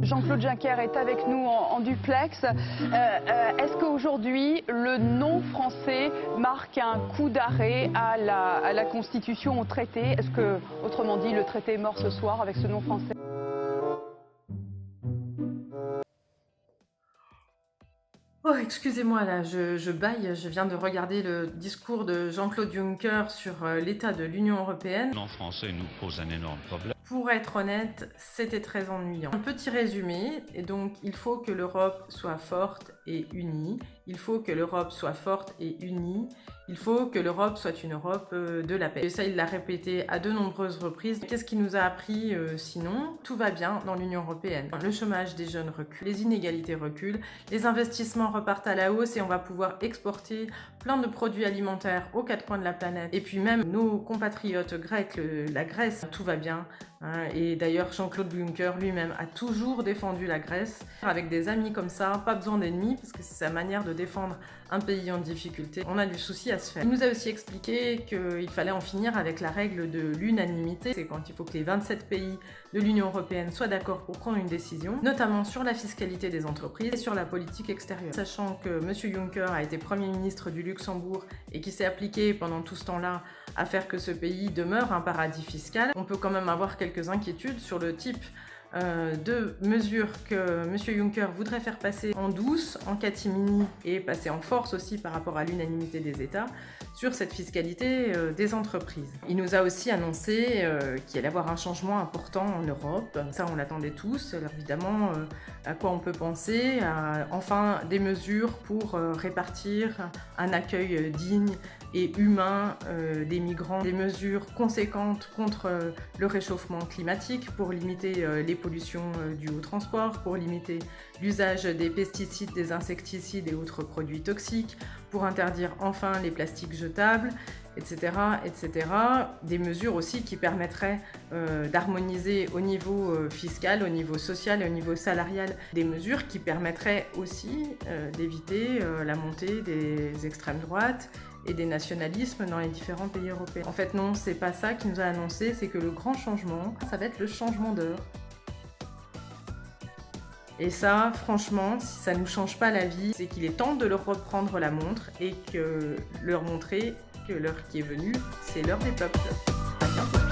Jean-Claude Juncker est avec nous en duplex. Est-ce qu'aujourd'hui, le non français marque un coup d'arrêt à la Constitution, au traité? Est-ce que, autrement dit, le traité est mort ce soir avec ce non français? Oh, excusez-moi, là, je bâille. Je viens de regarder le discours de Jean-Claude Juncker sur l'état de l'Union européenne. Le non français nous pose un énorme problème. Pour être honnête, c'était très ennuyant. Un petit résumé, et donc il faut que l'Europe soit forte et unie. Il faut que l'Europe soit forte et unie. Il faut que l'Europe soit une Europe de la paix. Et ça, il l'a répété à de nombreuses reprises. Qu'est-ce qu'il nous a appris sinon? Tout va bien dans l'Union européenne. Le chômage des jeunes recule, les inégalités reculent, les investissements repartent à la hausse et on va pouvoir exporter plein de produits alimentaires aux quatre coins de la planète. Et puis même nos compatriotes grecs, la Grèce, tout va bien. Et d'ailleurs, Jean-Claude Juncker lui-même a toujours défendu la Grèce. Avec des amis comme ça, pas besoin d'ennemis, parce que c'est sa manière de défendre un pays en difficulté. On a du souci à se faire. Il nous a aussi expliqué qu'il fallait en finir avec la règle de l'unanimité. C'est quand il faut que les 27 pays de l'Union européenne soient d'accord pour prendre une décision, notamment sur la fiscalité des entreprises et sur la politique extérieure. Sachant que M. Juncker a été Premier ministre du Luxembourg et qui s'est appliqué pendant tout ce temps-là à faire que ce pays demeure un paradis fiscal, on peut quand même avoir quelques inquiétudes sur le type de mesures que M. Juncker voudrait faire passer en douce, en catimini et passer en force aussi par rapport à l'unanimité des États sur cette fiscalité des entreprises. Il nous a aussi annoncé qu'il allait y avoir un changement important en Europe. Ça, on l'attendait tous. Alors évidemment, à quoi on peut penser? Enfin, des mesures pour répartir un accueil digne et humain des migrants, des mesures conséquentes contre le réchauffement climatique pour limiter les pollutions dues au transport, pour limiter l'usage des pesticides, des insecticides et autres produits toxiques, pour interdire enfin les plastiques jetables, etc., etc. Des mesures aussi qui permettraient d'harmoniser au niveau fiscal, au niveau social et au niveau salarial, des mesures qui permettraient aussi d'éviter la montée des extrêmes droites et des nationalismes dans les différents pays européens. En fait, non, c'est pas ça qu'il nous a annoncé, c'est que le grand changement, ça va être le changement d'heure. Et ça, franchement, si ça ne nous change pas la vie, c'est qu'il est temps de leur reprendre la montre et que leur montrer que l'heure qui est venue, c'est l'heure des peuples. À bientôt.